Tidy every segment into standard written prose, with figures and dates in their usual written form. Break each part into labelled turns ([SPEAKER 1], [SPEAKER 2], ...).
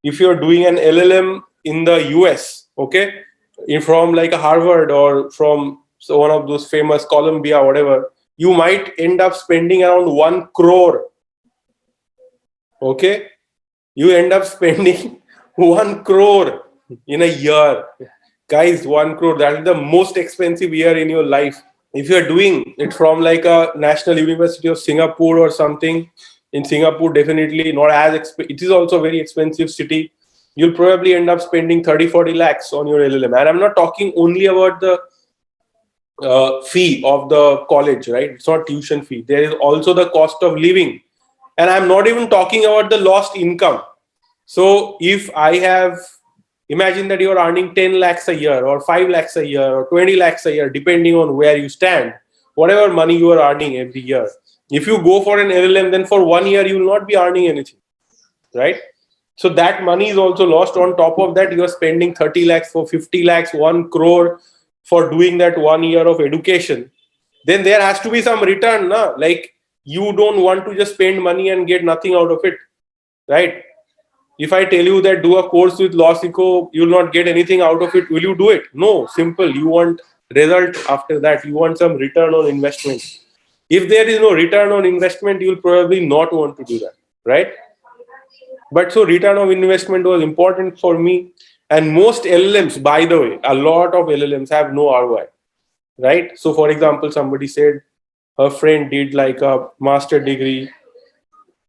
[SPEAKER 1] if you're doing an LLM in the US, okay, from like a Harvard or from one of those famous Columbia, whatever, you might end up spending around 1 crore. Okay, you end up spending 1 crore in a year. Guys, 1 crore, that is the most expensive year in your life. If you're doing it from like a National University of Singapore or something, in Singapore, definitely not as it is also a very expensive city. You'll probably end up spending 30-40 lakhs on your LLM. And I'm not talking only about the fee of the college, right? It's not tuition fee. There is also the cost of living. And I'm not even talking about the lost income. So if I have, imagine that you're earning 10 lakhs a year or 5 lakhs a year or 20 lakhs a year, depending on where you stand, whatever money you are earning every year. If you go for an LLM, then for 1 year, you will not be earning anything, right? So that money is also lost. On top of that, you are spending 30 lakhs for 50 lakhs, 1 crore for doing that 1 year of education. Then there has to be some return, na? Like you don't want to just spend money and get nothing out of it, right? If I tell you that do a course with LawSikho, you will not get anything out of it, will you do it? No, simple. You want result after that. You want some return on investment. If there is no return on investment, you will probably not want to do that, right? But so return of investment was important for me. And most LLMs, by the way, a lot of LLMs have no ROI, right? So for example, somebody said her friend did like a master degree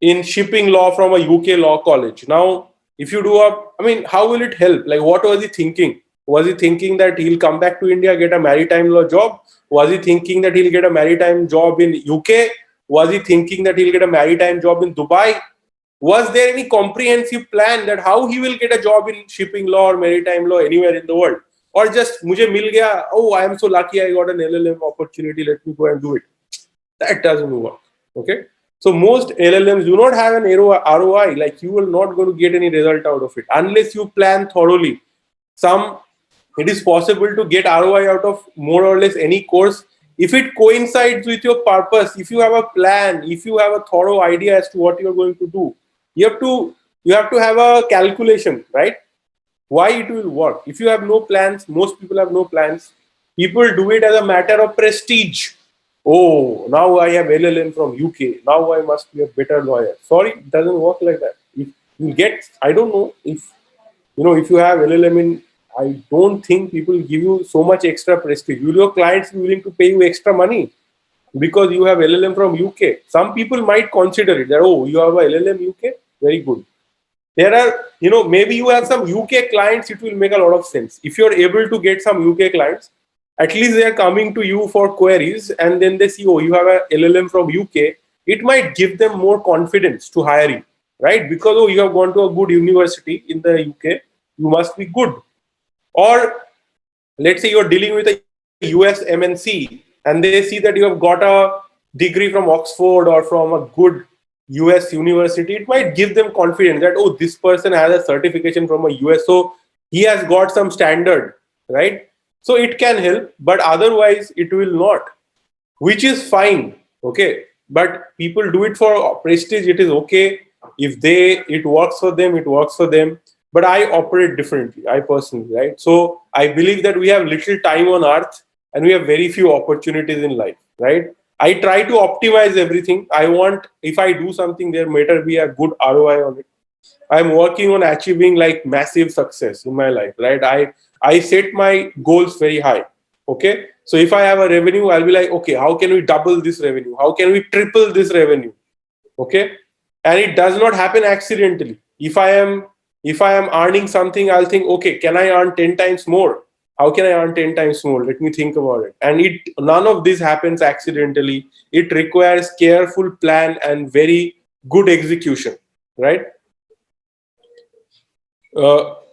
[SPEAKER 1] in shipping law from a UK law college. Now, if you do how will it help? Like, what was he thinking? Was he thinking that he'll come back to India, get a maritime law job? Was he thinking that he'll get a maritime job in UK? Was he thinking that he'll get a maritime job in Dubai? Was there any comprehensive plan that how he will get a job in shipping law or maritime law anywhere in the world? Or just, mujhe mil gaya, oh, I am so lucky I got an LLM opportunity, let me go and do it. That doesn't work, okay? So most LLMs do not have an ROI, like you will not going to get any result out of it unless you plan thoroughly. It is possible to get ROI out of more or less any course if it coincides with your purpose, if you have a plan, if you have a thorough idea as to what you're going to do. You have to have a calculation, right? Why it will work. If you have no plans, most people have no plans. People do it as a matter of prestige. Oh, now I have LLM from UK. Now I must be a better lawyer. Sorry, it doesn't work like that. If you get, I don't know if if you have LLM in, I don't think people give you so much extra prestige. Will your clients be willing to pay you extra money because you have LLM from UK? Some people might consider it that, oh, you have a LLM UK, very good. There are, maybe you have some UK clients, it will make a lot of sense. If you're able to get some UK clients, at least they are coming to you for queries and then they see, oh, you have a LLM from UK, it might give them more confidence to hire you, right? Because, oh, you have gone to a good university in the UK, you must be good. Or let's say you're dealing with a US MNC and they see that you have got a degree from Oxford or from a good US university, it might give them confidence that, oh, this person has a certification from a US, so he has got some standard, right? So it can help, but otherwise it will not, which is fine, okay? But people do it for prestige, it is okay. If it works for them, it works for them. But I operate differently, I personally, right? So I believe that we have little time on earth and we have very few opportunities in life, right? I try to optimize everything. I want, if I do something, there better be a good ROI on it. I'm working on achieving like massive success in my life, right? I set my goals very high. Okay. So if I have a revenue, I'll be like, okay, how can we double this revenue? How can we triple this revenue? Okay. And it does not happen accidentally. If I am earning something, I'll think, okay, can I earn 10 times more? How can I earn 10 times more? Let me think about it. And none of this happens accidentally. It requires careful plan and very good execution, right?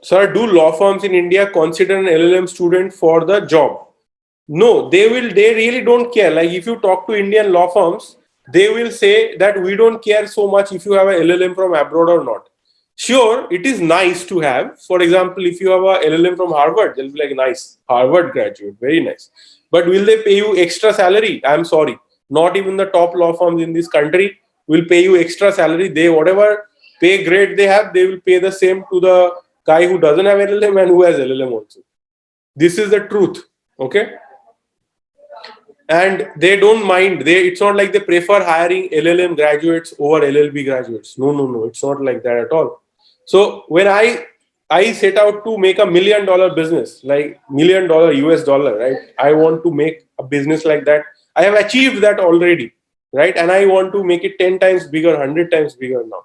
[SPEAKER 1] Sir, do law firms in India consider an LLM student for the job? No, they really don't care. Like if you talk to Indian law firms, they will say that we don't care so much if you have a LLM from abroad or not. Sure, it is nice to have. For example, if you have a LLM from Harvard, they'll be like, nice, Harvard graduate, very nice. But will they pay you extra salary? I'm sorry. Not even the top law firms in this country will pay you extra salary. Whatever pay grade they have, they will pay the same to the guy who doesn't have LLM and who has LLM also. This is the truth. Okay. And they don't mind. It's not like they prefer hiring LLM graduates over LLB graduates. No. It's not like that at all. So when I set out to make $1 million business, like $1 million US dollar, right? I want to make a business like that. I have achieved that already, right? And I want to make it 10 times bigger, 100 times bigger now.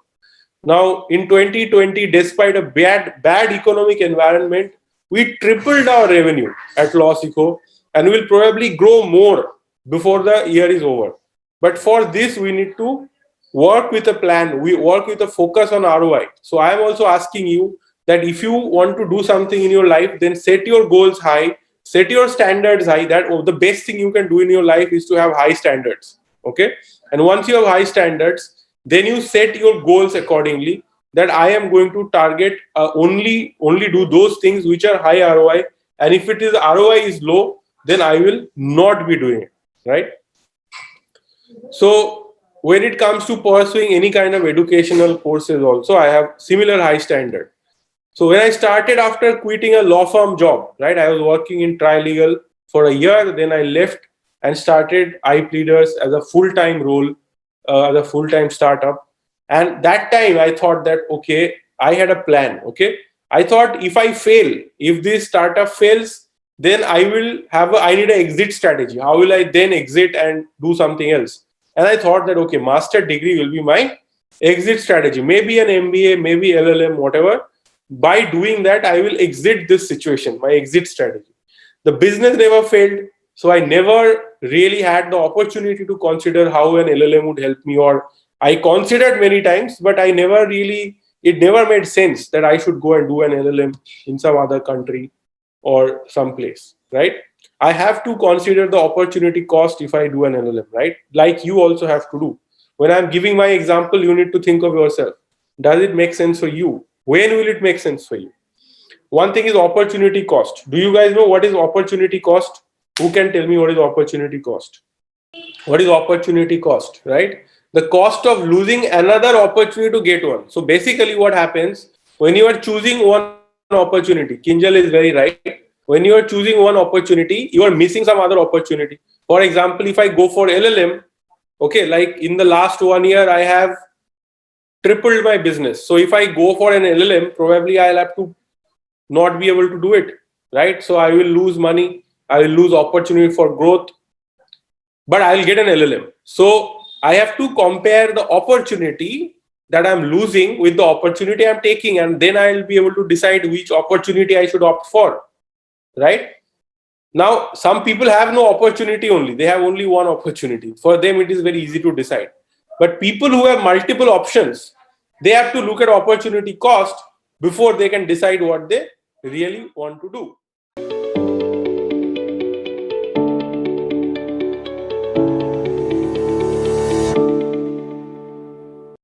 [SPEAKER 1] Now in 2020, despite a bad economic environment, we tripled our revenue at LawSikho, and will probably grow more before the year is over. But for this, we need to work with a plan. We work with a focus on ROI. So I am also asking you that if you want to do something in your life, then set your goals high, set your standards high. That the best thing you can do in your life is to have high standards. Okay. And once you have high standards, then you set your goals accordingly, that I am going to target only do those things which are high ROI. And if it is ROI is low, then I will not be doing it, right? So when it comes to pursuing any kind of educational courses also, I have similar high standard. So when I started after quitting a law firm job, right, I was working in trilegal for a year, then I left and started iPleaders as a full-time role, as a full-time startup. And that time I thought that, okay, I had a plan, okay? I thought if I fail, if this startup fails, then I need an exit strategy. How will I then exit and do something else? And I thought that, okay, master degree will be my exit strategy. Maybe an MBA, maybe LLM, whatever. By doing that, I will exit this situation, my exit strategy. The business never failed. So I never really had the opportunity to consider how an LLM would help me, or I considered many times, but it never made sense that I should go and do an LLM in some other country or someplace, right? I have to consider the opportunity cost if I do an LLM, right? Like you also have to do. When I'm giving my example, you need to think of yourself. Does it make sense for you? When will it make sense for you? One thing is opportunity cost. Do you guys know what is opportunity cost? Who can tell me what is opportunity cost? What is opportunity cost, right? The cost of losing another opportunity to get one. So basically what happens when you are choosing one opportunity, Kinjal is very right. When you are choosing one opportunity, you are missing some other opportunity. For example, if I go for LLM, okay, like in the last 1 year, I have tripled my business. So if I go for an LLM, probably I'll have to not be able to do it, right? So I will lose money, I will lose opportunity for growth, but I'll get an LLM. So I have to compare the opportunity that I'm losing with the opportunity I'm taking, and then I'll be able to decide which opportunity I should opt for, right? Now, some people have no opportunity only. They have only one opportunity. For them, it is very easy to decide. But people who have multiple options, they have to look at opportunity cost before they can decide what they really want to do.